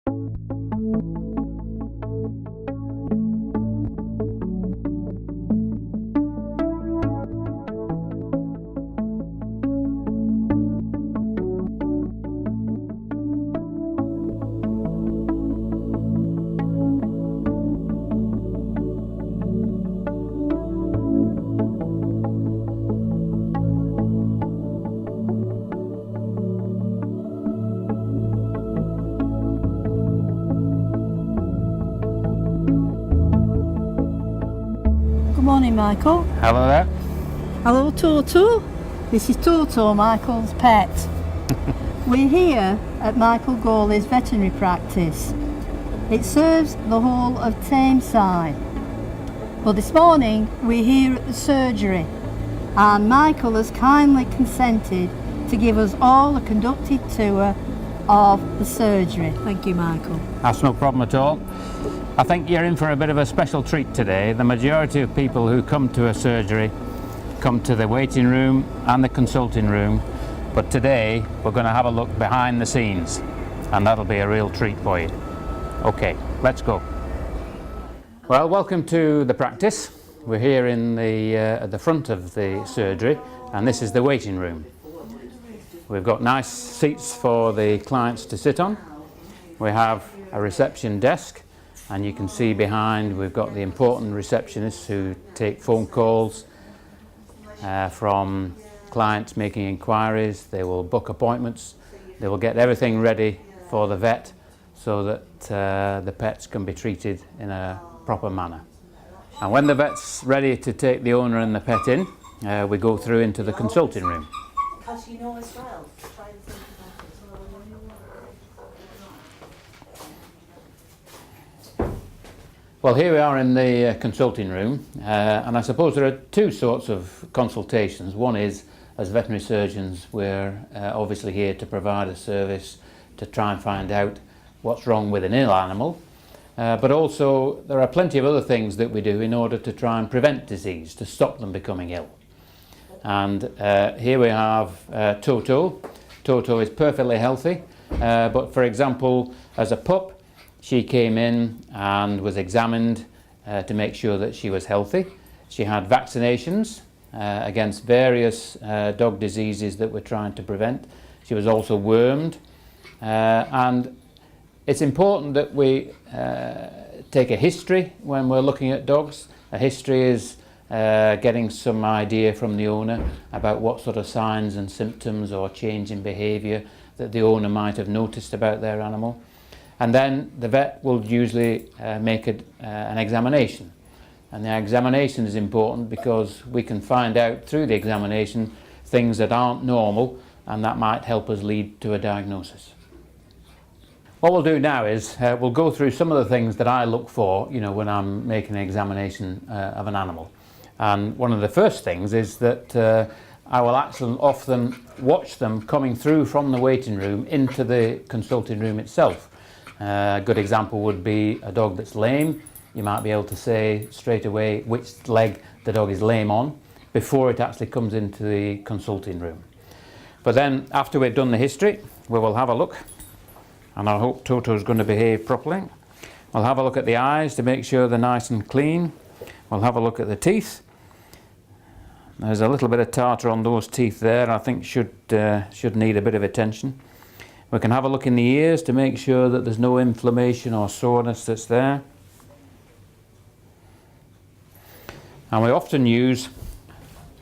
Good morning, Michael. Hello there. Hello, Toto. This is Toto, Michael's pet. We're here at Michael Gourley's veterinary practice. It serves the whole of Tameside. Well, this morning we're here at the surgery, and Michael has kindly consented to give us all a conducted tour of the surgery. Thank you, Michael. That's no problem at all. I think you're in for a bit of a special treat today. The majority of people who come to a surgery come to the waiting room and the consulting room, but today we're going to have a look behind the scenes, and that'll be a real treat for you. Okay, let's go. Well, welcome to the practice. We're here in at the front of the surgery, and this is the waiting room. We've got nice seats for the clients to sit on. We have a reception desk, and you can see behind we've got the important receptionists who take phone calls from clients making inquiries. They will book appointments. They will get everything ready for the vet so that the pets can be treated in a proper manner. And when the vet's ready to take the owner and the pet in, we go through into the consulting room. Because you know as well, try and think about it. Well, here we are in the consulting room, and I suppose there are two sorts of consultations. One is, as veterinary surgeons, we're obviously here to provide a service to try and find out what's wrong with an ill animal, but also there are plenty of other things that we do in order to try and prevent disease, to stop them becoming ill. And here we have Toto. Toto is perfectly healthy, but for example, as a pup, she came in and was examined to make sure that she was healthy. She had vaccinations against various dog diseases that we're trying to prevent. She was also wormed, and it's important that we take a history when we're looking at dogs. A history is getting some idea from the owner about what sort of signs and symptoms or change in behaviour that the owner might have noticed about their animal. And then the vet will usually make an examination. And the examination is important because we can find out through the examination things that aren't normal, and that might help us lead to a diagnosis. What we'll do now is we'll go through some of the things that I look for, when I'm making an examination of an animal. And one of the first things is that I will actually often watch them coming through from the waiting room into the consulting room itself. A good example would be a dog that's lame. You might be able to say straight away which leg the dog is lame on before it actually comes into the consulting room. But then after we've done the history, we will have a look, and I hope Toto's going to behave properly. We'll have a look at the eyes to make sure they're nice and clean. We'll have a look at the teeth. There's a little bit of tartar on those teeth there, I think should need a bit of attention. We can have a look in the ears to make sure that there's no inflammation or soreness that's there. And we often use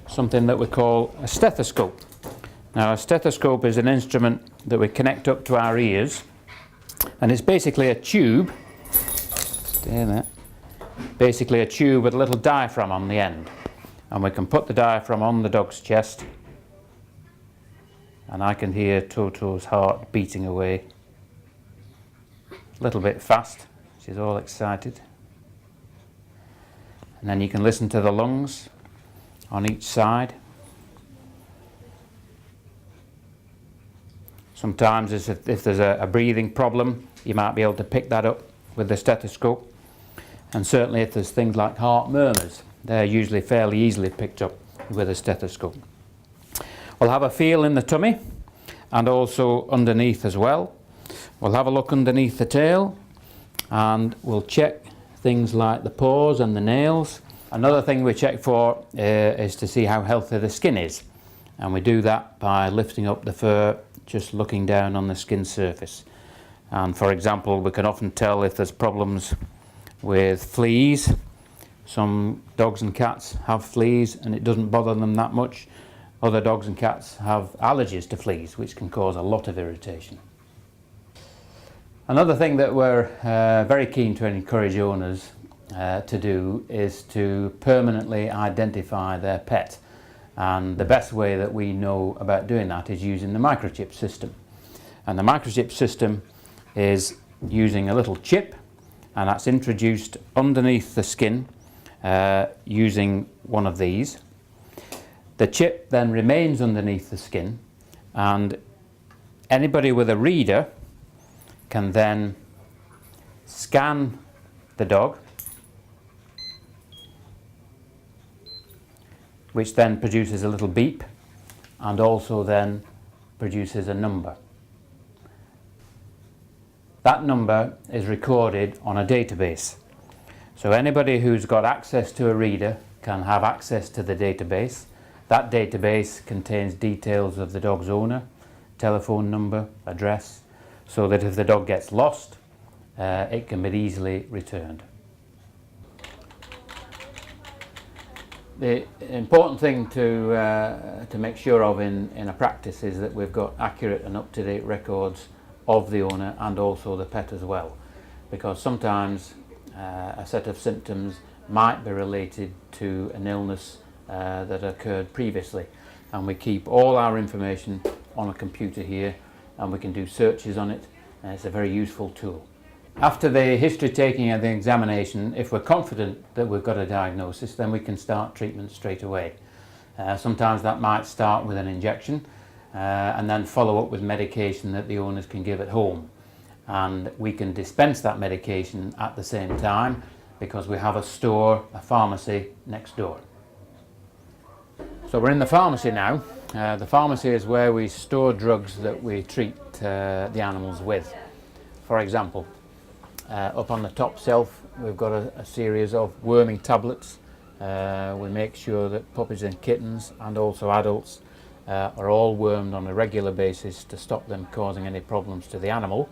something that we call a stethoscope. Now, a stethoscope is an instrument that we connect up to our ears, and it's basically a tube, stay there, basically a tube with a little diaphragm on the end. And we can put the diaphragm on the dog's chest, and I can hear Toto's heart beating away. A little bit fast, she's all excited. And then you can listen to the lungs on each side. Sometimes if there's a breathing problem, you might be able to pick that up with the stethoscope. And certainly if there's things like heart murmurs, they're usually fairly easily picked up with a stethoscope. We'll have a feel in the tummy and also underneath as well. We'll have a look underneath the tail and we'll check things like the paws and the nails. Another thing we check for is to see how healthy the skin is, and we do that by lifting up the fur, just looking down on the skin surface. And for example, we can often tell if there's problems with fleas. Some dogs and cats have fleas and it doesn't bother them that much. Other dogs and cats have allergies to fleas, which can cause a lot of irritation. Another thing that we're very keen to encourage owners to do is to permanently identify their pet, and the best way that we know about doing that is using the microchip system. And the microchip system is using a little chip, and that's introduced underneath the skin using one of these. The chip then remains underneath the skin, and anybody with a reader can then scan the dog, which then produces a little beep and also then produces a number. That number is recorded on a database. So anybody who's got access to a reader can have access to the database. That database contains details of the dog's owner, telephone number, address, so that if the dog gets lost, it can be easily returned. The important thing to make sure of in a practice is that we've got accurate and up-to-date records of the owner and also the pet as well, because sometimes a set of symptoms might be related to an illness that occurred previously, and we keep all our information on a computer here and we can do searches on it, and it's a very useful tool. After the history taking and the examination, if we're confident that we've got a diagnosis, then we can start treatment straight away. Sometimes that might start with an injection and then follow up with medication that the owners can give at home. And we can dispense that medication at the same time because we have a store, a pharmacy next door. So we're in the pharmacy now. The pharmacy is where we store drugs that we treat the animals with. For example, up on the top shelf we've got a series of worming tablets. We make sure that puppies and kittens and also adults are all wormed on a regular basis to stop them causing any problems to the animal.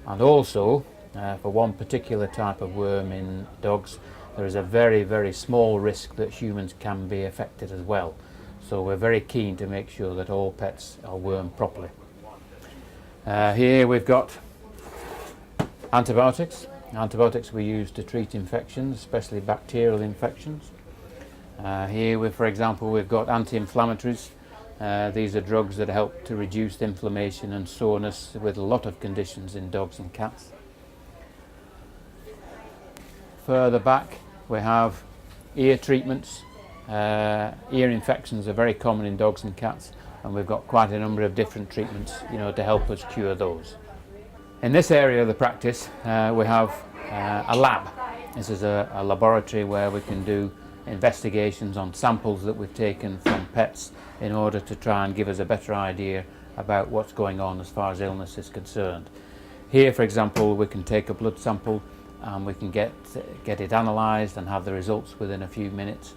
And also for one particular type of worm in dogs, there is a very, very small risk that humans can be affected as well. So we're very keen to make sure that all pets are wormed properly. Here we've got antibiotics. Antibiotics we use to treat infections, especially bacterial infections. Here, for example, we've got anti-inflammatories. These are drugs that help to reduce inflammation and soreness with a lot of conditions in dogs and cats. Further back we have ear treatments. Ear infections are very common in dogs and cats, and we've got quite a number of different treatments, to help us cure those. In this area of the practice we have a lab. This is a laboratory where we can do investigations on samples that we've taken from pets in order to try and give us a better idea about what's going on as far as illness is concerned. Here, for example, we can take a blood sample and we can get it analysed and have the results within a few minutes.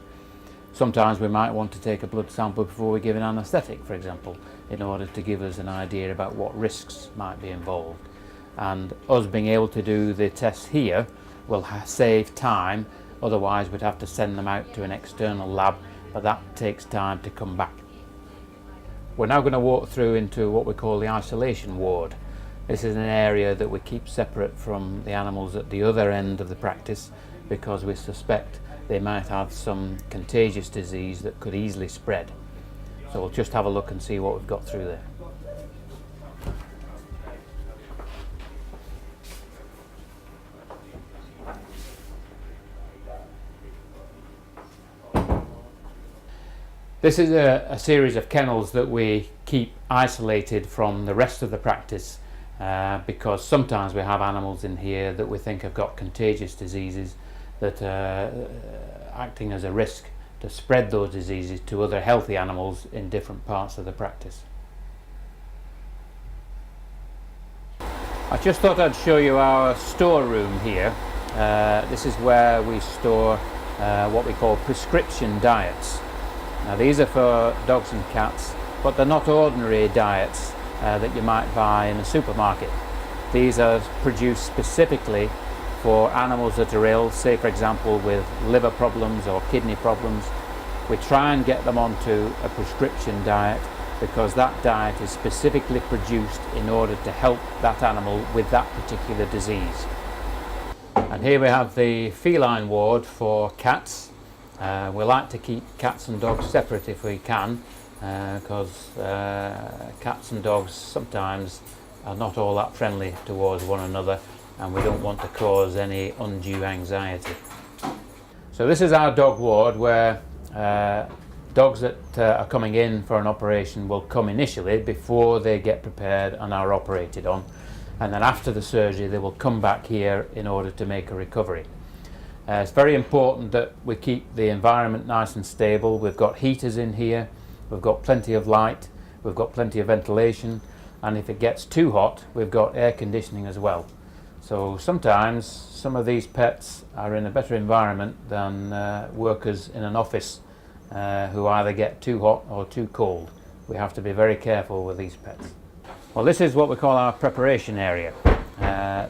Sometimes we might want to take a blood sample before we give an anaesthetic, for example, in order to give us an idea about what risks might be involved. And us being able to do the tests here will save time. Otherwise we'd have to send them out to an external lab, but that takes time to come back. We're now going to walk through into what we call the isolation ward. This is an area that we keep separate from the animals at the other end of the practice because we suspect they might have some contagious disease that could easily spread. So we'll just have a look and see what we've got through there. This is a series of kennels that we keep isolated from the rest of the practice because sometimes we have animals in here that we think have got contagious diseases that are acting as a risk to spread those diseases to other healthy animals in different parts of the practice. I just thought I'd show you our storeroom here. This is where we store what we call prescription diets. Now these are for dogs and cats, but they're not ordinary diets that you might buy in a supermarket. These are produced specifically for animals that are ill, say for example with liver problems or kidney problems. We try and get them onto a prescription diet because that diet is specifically produced in order to help that animal with that particular disease. And here we have the feline ward for cats. We like to keep cats and dogs separate if we can, because cats and dogs sometimes are not all that friendly towards one another, and we don't want to cause any undue anxiety. So this is our dog ward, where dogs that are coming in for an operation will come initially before they get prepared and are operated on, and then after the surgery they will come back here in order to make a recovery. It's very important that we keep the environment nice and stable. We've got heaters in here, we've got plenty of light, we've got plenty of ventilation, and if it gets too hot we've got air conditioning as well. So sometimes some of these pets are in a better environment than workers in an office who either get too hot or too cold. We have to be very careful with these pets. Well, this is what we call our preparation area.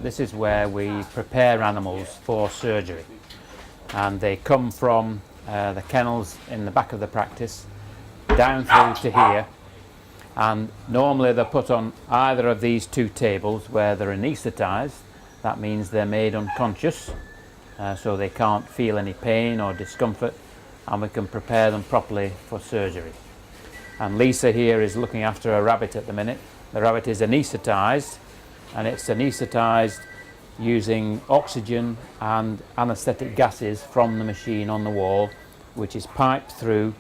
This is where we prepare animals for surgery, and they come from the kennels in the back of the practice down through to here, and normally they're put on either of these two tables where they're anaesthetised. That means they're made unconscious, so they can't feel any pain or discomfort, and we can prepare them properly for surgery. And Lisa here is looking after a rabbit at the minute. The rabbit is anaesthetised, and it's anaesthetised using oxygen and anaesthetic gases from the machine on the wall, which is piped through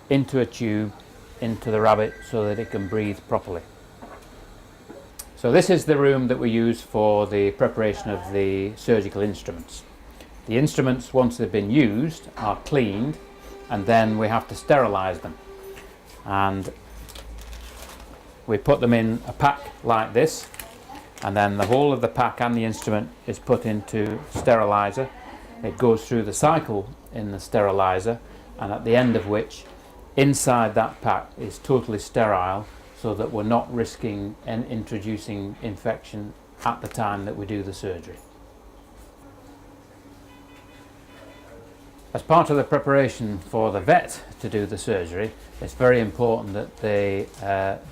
into a tube into the rabbit so that it can breathe properly. So this is the room that we use for the preparation of the surgical instruments. The instruments, once they've been used, are cleaned, and then we have to sterilise them. And we put them in a pack like this, and then the whole of the pack and the instrument is put into steriliser. It goes through the cycle in the steriliser, and at the end of which, inside that pack is totally sterile, so that we're not risking introducing infection at the time that we do the surgery. As part of the preparation for the vet to do the surgery, it's very important that they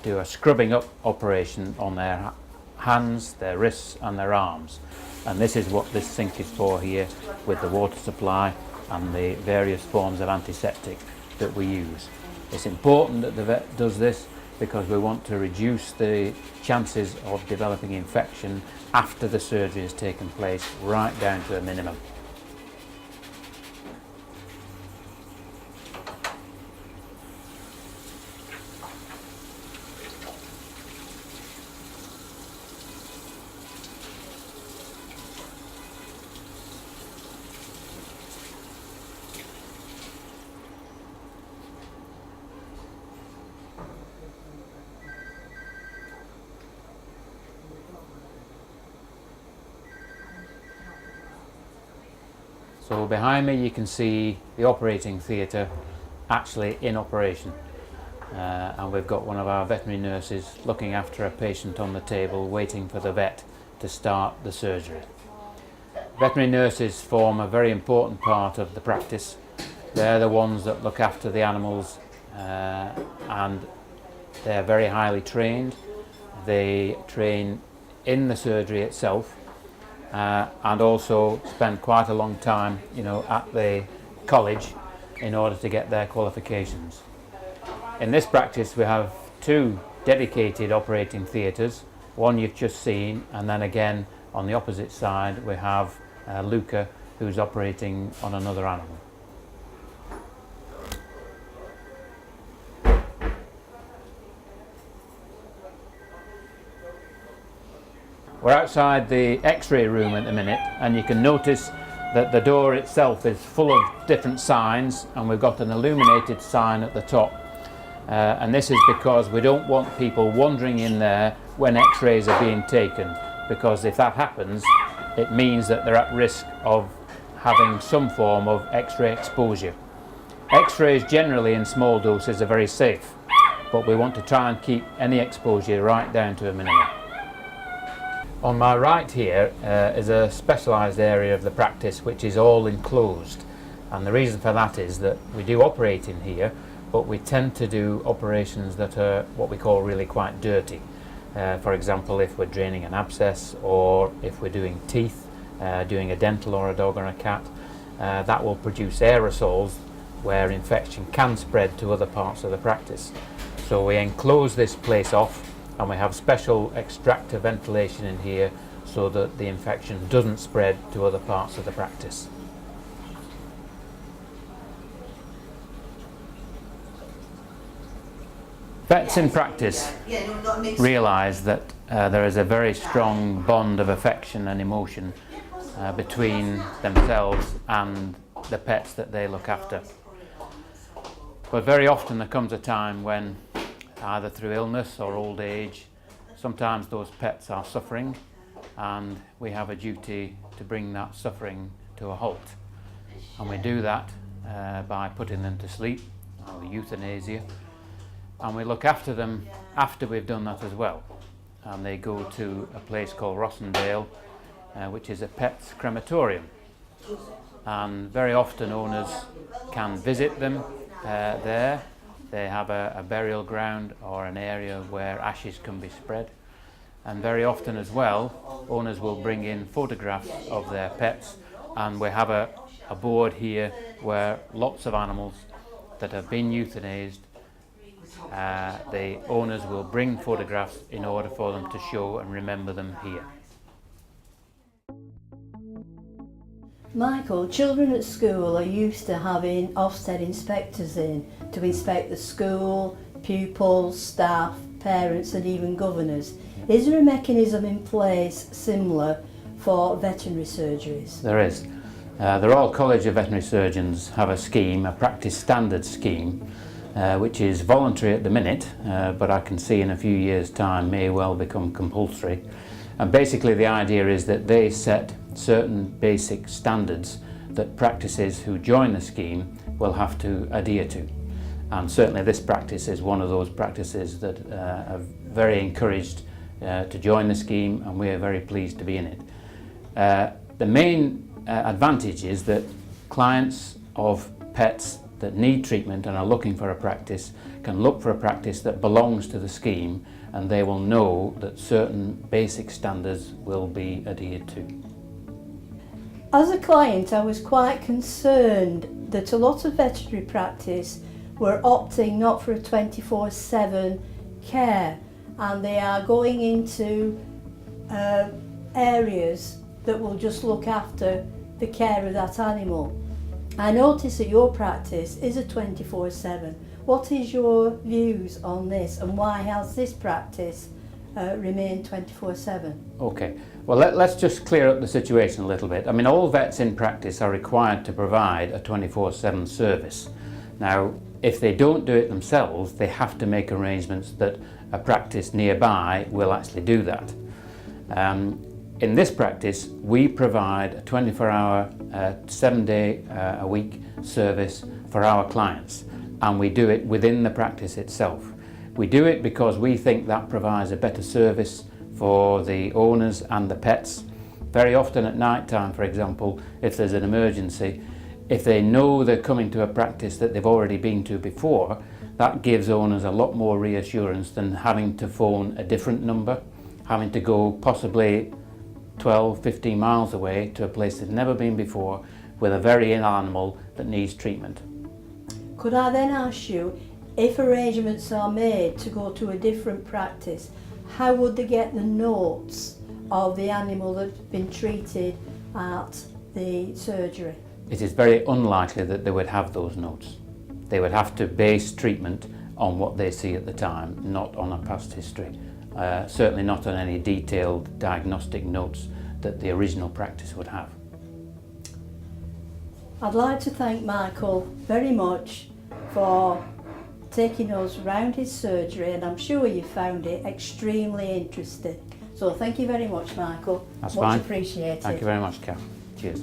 do a scrubbing up operation on their hands, their wrists and their arms. And this is what this sink is for here, with the water supply and the various forms of antiseptic that we use. It's important that the vet does this because we want to reduce the chances of developing infection after the surgery has taken place, right down to a minimum. So behind me you can see the operating theatre actually in operation, and we've got one of our veterinary nurses looking after a patient on the table waiting for the vet to start the surgery. Veterinary nurses form a very important part of the practice. They're the ones that look after the animals, and they're very highly trained. They train in the surgery itself, and also spend quite a long time, at the college in order to get their qualifications. In this practice we have two dedicated operating theatres, one you've just seen, and then again on the opposite side we have Luca, who's operating on another animal. We're outside the X-ray room at the minute, and you can notice that the door itself is full of different signs, and we've got an illuminated sign at the top. And this is because we don't want people wandering in there when X-rays are being taken, because if that happens, it means that they're at risk of having some form of X-ray exposure. X-rays generally in small doses are very safe, but we want to try and keep any exposure right down to a minimum. On my right here is a specialised area of the practice which is all enclosed, and the reason for that is that we do operate in here, but we tend to do operations that are what we call really quite dirty. For example, if we're draining an abscess, or if we're doing teeth, doing a dental or a dog or a cat, that will produce aerosols where infection can spread to other parts of the practice. So we enclose this place off, and we have special extractor ventilation in here so that the infection doesn't spread to other parts of the practice. Vets in practice realise that there is a very strong bond of affection and emotion between themselves and the pets that they look after. But very often there comes a time when, either through illness or old age, sometimes those pets are suffering, and we have a duty to bring that suffering to a halt. And we do that by putting them to sleep, or euthanasia. And we look after them after we've done that as well. And they go to a place called Rossendale, which is a pet's crematorium. And very often owners can visit them there. They have a burial ground or an area where ashes can be spread. And very often as well, owners will bring in photographs of their pets, and we have a board here where lots of animals that have been euthanized, the owners will bring photographs in order for them to show and remember them here. Michael, children at school are used to having Ofsted inspectors in to inspect the school, pupils, staff, parents and even governors. Is there a mechanism in place similar for veterinary surgeries? There is. The Royal College of Veterinary Surgeons have a scheme, a practice standard scheme, which is voluntary at the minute, but I can see in a few years' time may well become compulsory. And basically the idea is that they set certain basic standards that practices who join the scheme will have to adhere to. And certainly this practice is one of those practices that are very encouraged to join the scheme, and we are very pleased to be in it. The main advantage is that clients of pets that need treatment and are looking for a practice can look for a practice that belongs to the scheme, and they will know that certain basic standards will be adhered to. As a client, I was quite concerned that a lot of veterinary practice were opting not for a 24/7 care, and they are going into areas that will just look after the care of that animal. I notice that your practice is a 24/7. What is your views on this, and why has this practice remained 24/7? Okay, well let's just clear up the situation a little bit. I mean, all vets in practice are required to provide a 24/7 service. Now, if they don't do it themselves, they have to make arrangements that a practice nearby will actually do that. In this practice, we provide a 24-hour, 7-day-a-week service for our clients, and we do it within the practice itself. We do it because we think that provides a better service for the owners and the pets. Very often at night time, for example, if there's an emergency, if they know they're coming to a practice that they've already been to before, that gives owners a lot more reassurance than having to phone a different number, having to go possibly 12, 15 miles away to a place they've never been before with a very ill animal that needs treatment. Could I then ask you, if arrangements are made to go to a different practice, how would they get the notes of the animal that's been treated at the surgery? It is very unlikely that they would have those notes. They would have to base treatment on what they see at the time, not on a past history. Certainly not on any detailed diagnostic notes that the original practice would have. I'd like to thank Michael very much for taking us round his surgery, and I'm sure you found it extremely interesting. So thank you very much, Michael. That's much fine. appreciated. Thank you very much, Kath. Cheers.